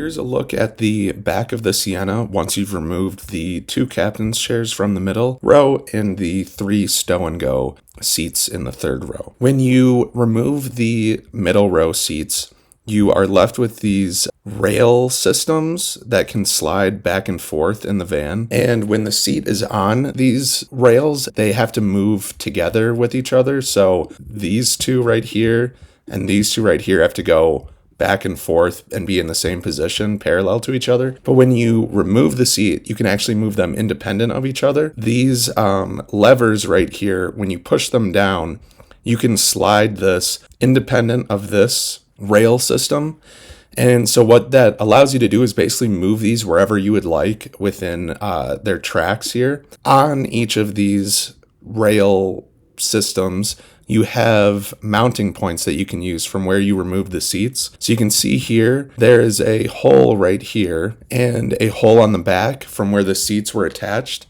here's a look at the back of the Sienna once you've removed the 2 captain's chairs from the middle row and the 3 stow and go seats in the 3rd row. When you remove the middle row seats, you are left with these rail systems that can slide back and forth in the van. And when the seat is on these rails, they have to move together with each other. So these 2 right here and these 2 right here have to go back and forth and be in the same position parallel to each other. But when you remove the seat, you can actually move them independent of each other. These levers right here, when you push them down, you can slide this independent of this rail system. And so what that allows you to do is basically move these wherever you would like within their tracks here. On each of these rail systems, you have mounting points that you can use from where you remove the seats. So you can see here, there is a hole right here and a hole on the back from where the seats were attached.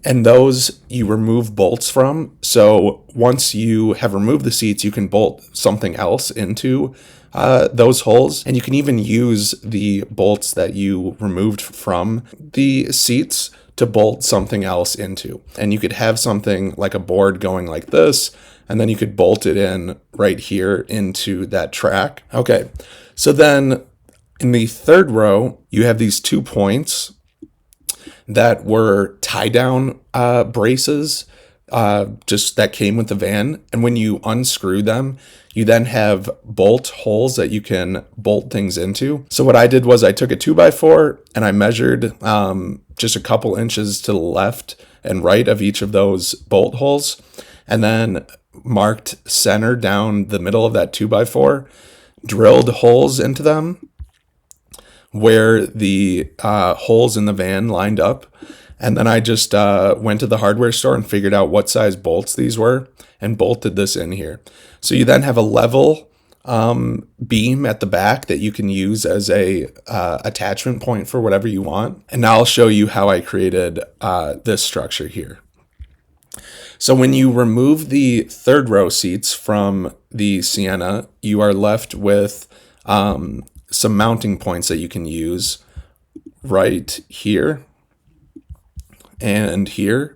And those you remove bolts from. So once you have removed the seats, you can bolt something else into those holes. And you can even use the bolts that you removed from the seats to bolt something else into. And you could have something like a board going like this, and then you could bolt it in right here into that track. Okay, so then in the 3rd row, you have these 2 points that were tie-down braces just that came with the van. And when you unscrew them, you then have bolt holes that you can bolt things into. So what I did was I took a 2x4 and I measured just a couple inches to the left and right of each of those bolt holes, and then marked center down the middle of that 2x4, drilled holes into them where the holes in the van lined up. And then I just went to the hardware store and figured out what size bolts these were and bolted this in here. So you then have a level beam at the back that you can use as a attachment point for whatever you want. And now I'll show you how I created this structure here. So when you remove the 3rd row seats from the Sienna, you are left with some mounting points that you can use right here and here.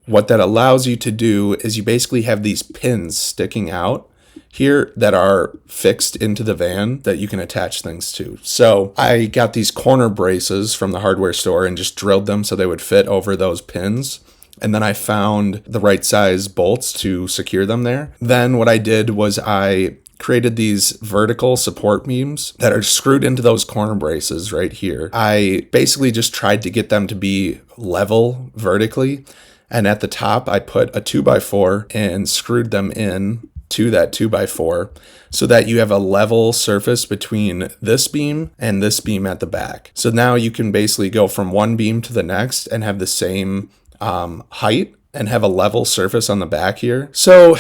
What that allows you to do is you basically have these pins sticking out here that are fixed into the van that you can attach things to. So I got these corner braces from the hardware store and just drilled them so they would fit over those pins. And then I found the right size bolts to secure them there. Then what I did was I created these vertical support beams that are screwed into those corner braces right here. I basically just tried to get them to be level vertically. And at the top, I put a 2x4 and screwed them in to that 2x4 so that you have a level surface between this beam and this beam at the back. So now you can basically go from one beam to the next and have the same height and have a level surface on the back here. So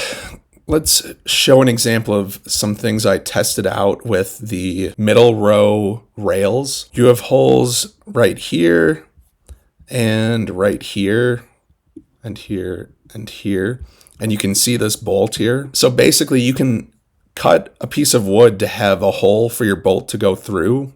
let's show an example of some things I tested out with the middle row rails. You have holes right here and right here and here and here. And you can see this bolt here. So basically you can cut a piece of wood to have a hole for your bolt to go through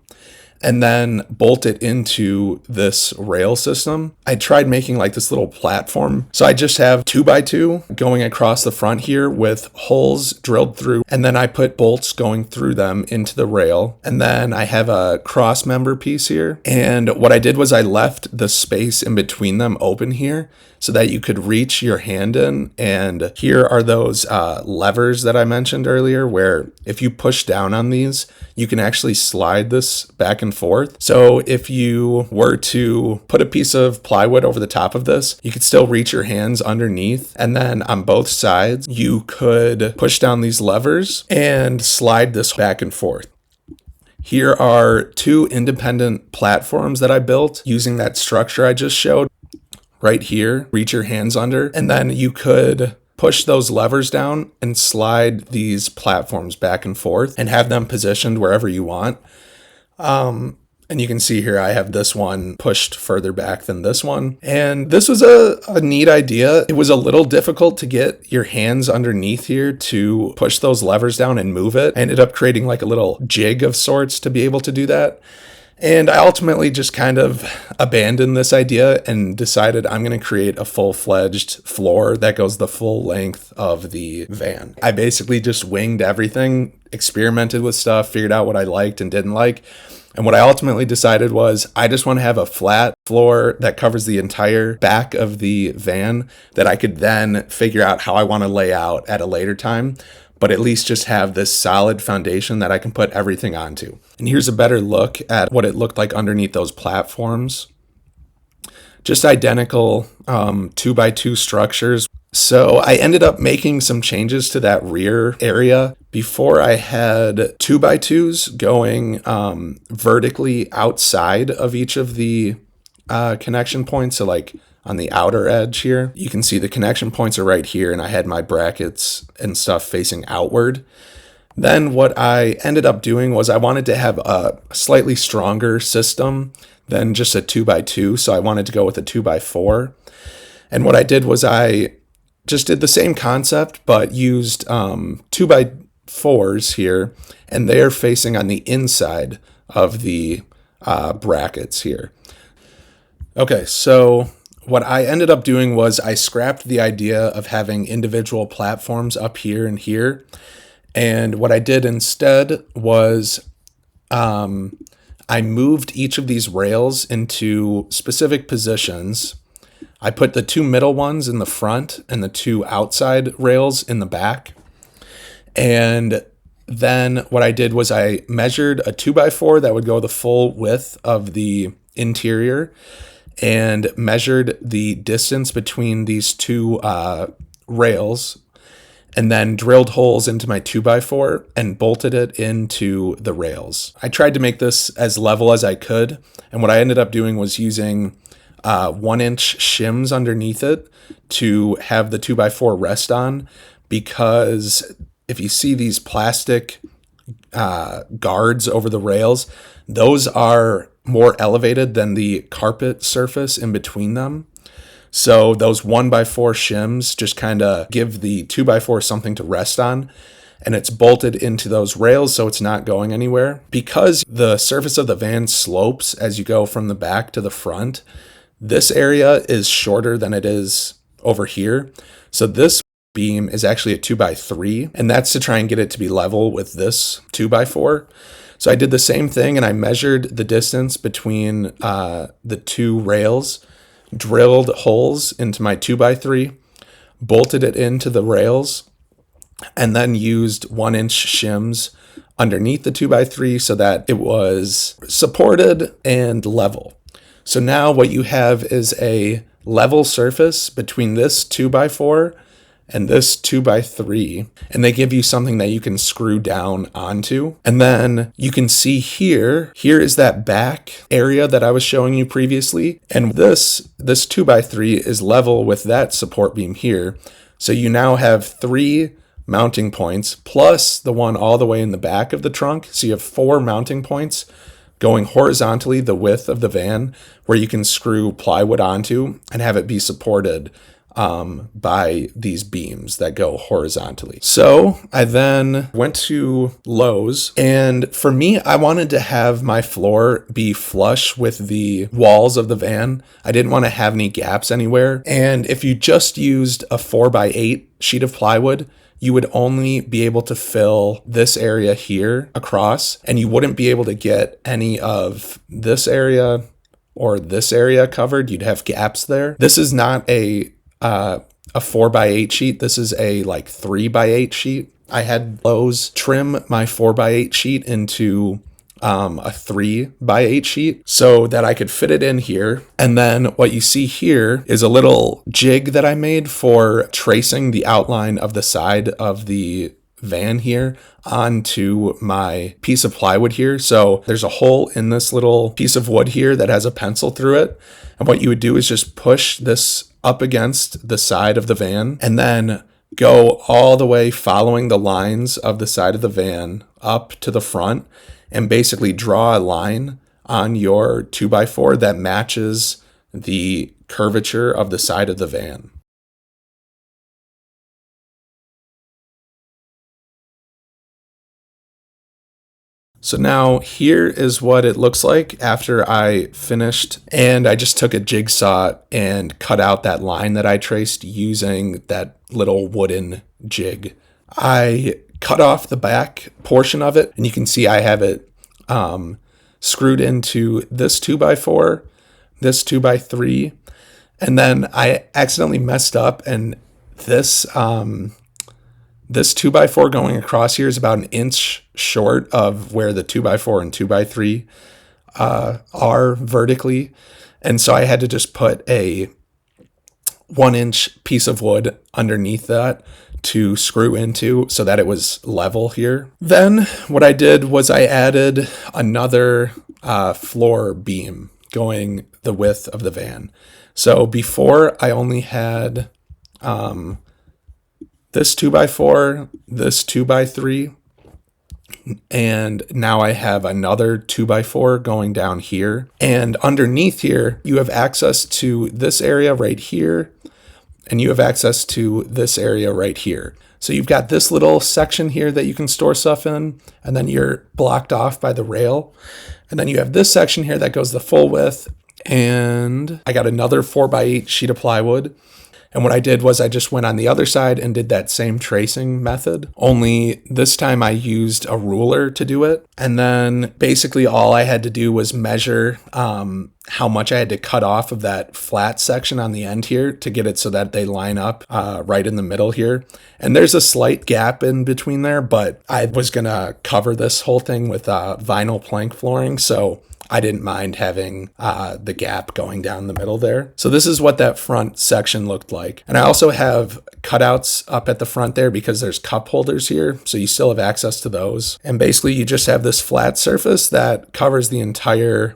and then bolt it into this rail system. I tried making like this little platform. So I just have 2x2 going across the front here with holes drilled through. And then I put bolts going through them into the rail. And then I have a cross member piece here. And what I did was I left the space in between them open here so that you could reach your hand in. And here are those levers that I mentioned earlier, where if you push down on these, you can actually slide this back and forth. So if you were to put a piece of plywood over the top of this, you could still reach your hands underneath. And then on both sides, you could push down these levers and slide this back and forth. Here are 2 independent platforms that I built using that structure I just showed. Right here, reach your hands under, and then you could push those levers down and slide these platforms back and forth and have them positioned wherever you want. And you can see here I have this one pushed further back than this one. And this was a neat idea. It was a little difficult to get your hands underneath here to push those levers down and move it. I ended up creating like a little jig of sorts to be able to do that. And I ultimately just kind of abandoned this idea and decided I'm going to create a full-fledged floor that goes the full length of the van. I basically just winged everything, experimented with stuff, figured out what I liked and didn't like. And what I ultimately decided was I just want to have a flat floor that covers the entire back of the van that I could then figure out how I want to lay out at a later time, but at least just have this solid foundation that I can put everything onto. And here's a better look at what it looked like underneath those platforms. Just identical 2x2 structures. So I ended up making some changes to that rear area. Before I had 2x2s going vertically outside of each of the connection points. So like on the outer edge here, you can see the connection points are right here, and I had my brackets and stuff facing outward. Then what I ended up doing was I wanted to have a slightly stronger system than just a 2x2. So I wanted to go with a 2x4. And what I did was I just did the same concept, but used 2x4s here, and they're facing on the inside of the brackets here. Okay, so what I ended up doing was I scrapped the idea of having individual platforms up here and here. And what I did instead was I moved each of these rails into specific positions. I put the two middle ones in the front and the two outside rails in the back. And then what I did was I measured a 2x4 that would go the full width of the interior and measured the distance between these two rails, and then drilled holes into my 2x4 and bolted it into the rails. I tried to make this as level as I could, and what I ended up doing was using 1-inch shims underneath it to have the 2x4 rest on, because if you see these plastic guards over the rails, those are more elevated than the carpet surface in between them. So those 1x4 shims just kind of give the 2x4 something to rest on, and it's bolted into those rails so it's not going anywhere. Because the surface of the van slopes as you go from the back to the front, this area is shorter than it is over here. So this beam is actually a 2x3, and that's to try and get it to be level with this 2x4. So I did the same thing, and I measured the distance between the two rails, drilled holes into my 2x3, bolted it into the rails, and then used 1-inch shims underneath the 2x3 so that it was supported and level. So now what you have is a level surface between this 2x4 and this 2x3, and they give you something that you can screw down onto. And then you can see here is that back area that I was showing you previously, and this 2x3 is level with that support beam here. So you now have 3 mounting points plus the one all the way in the back of the trunk. So you have 4 mounting points going horizontally the width of the van, where you can screw plywood onto and have it be supported by these beams that go horizontally. So I then went to Lowe's, and for me, I wanted to have my floor be flush with the walls of the van. I didn't want to have any gaps anywhere. And if you just used a 4x8 sheet of plywood, you would only be able to fill this area here across, and you wouldn't be able to get any of this area or this area covered. You'd have gaps there. This is not a 4x8 sheet. This is a like 3x8 sheet. I had Lowe's trim my 4x8 sheet into a 3x8 sheet so that I could fit it in here. And then what you see here is a little jig that I made for tracing the outline of the side of the van here onto my piece of plywood here. So there's a hole in this little piece of wood here that has a pencil through it. And what you would do is just push this up against the side of the van and then go all the way following the lines of the side of the van up to the front and basically draw a line on your 2x4 that matches the curvature of the side of the van. So now here is what it looks like after I finished, and I just took a jigsaw and cut out that line that I traced using that little wooden jig. I cut off the back portion of it, and you can see I have it screwed into this 2x4, this 2x3, and then I accidentally messed up, and this 2x4 going across here is about an inch short of where the 2x4 and 2x3 are vertically. And so I had to just put a 1-inch piece of wood underneath that to screw into so that it was level here. Then what I did was I added another floor beam going the width of the van. So before I only had this 2x4, this 2x3, and now I have another 2x4 going down here. And underneath here, you have access to this area right here, and you have access to this area right here. So you've got this little section here that you can store stuff in, and then you're blocked off by the rail. And then you have this section here that goes the full width, and I got another 4x8 sheet of plywood. And what I did was I just went on the other side and did that same tracing method, only this time I used a ruler to do it. And then basically all I had to do was measure how much I had to cut off of that flat section on the end here to get it so that they line up right in the middle here. And there's a slight gap in between there, but I was going to cover this whole thing with vinyl plank flooring, so I didn't mind having the gap going down the middle there. So this is what that front section looked like. And I also have cutouts up at the front there because there's cup holders here. So you still have access to those. And basically you just have this flat surface that covers the entire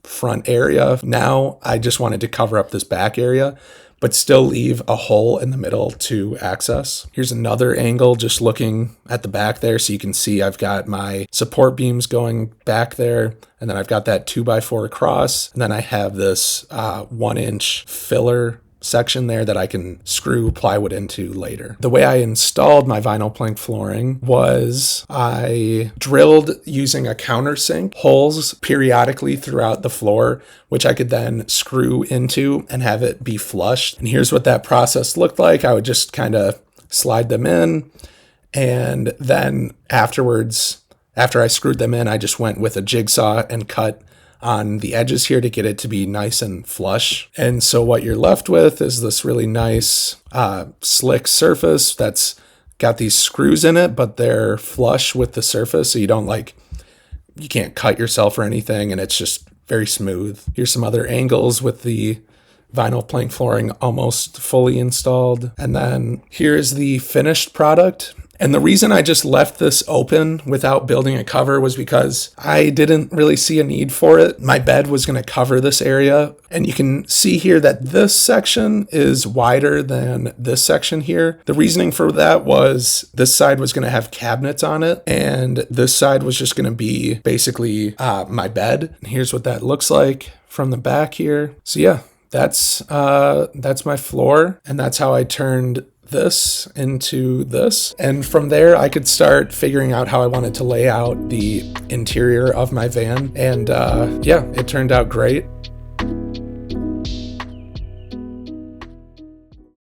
front area. Now I just wanted to cover up this back area, but still leave a hole in the middle to access. Here's another angle just looking at the back there, so you can see I've got my support beams going back there, and then I've got that 2x4 across, and then I have this 1-inch filler section there that I can screw plywood into later. The way I installed my vinyl plank flooring was I drilled using a countersink holes periodically throughout the floor, which I could then screw into and have it be flush. And here's what that process looked like. I would just kind of slide them in, and then afterwards, after I screwed them in, I just went with a jigsaw and cut on the edges here to get it to be nice and flush. And so what you're left with is this really nice slick surface that's got these screws in it, but they're flush with the surface, so you can't cut yourself or anything, and it's just very smooth. Here's some other angles with the vinyl plank flooring almost fully installed. And then here's the finished product. And the reason I just left this open without building a cover was because I didn't really see a need for it. My bed was going to cover this area. And you can see here that this section is wider than this section here. The reasoning for that was this side was going to have cabinets on it, and this side was just going to be basically my bed. And here's what that looks like from the back here. So yeah, that's my floor, and that's how I turned this into this. And from there I could start figuring out how I wanted to lay out the interior of my van, and yeah, it turned out great.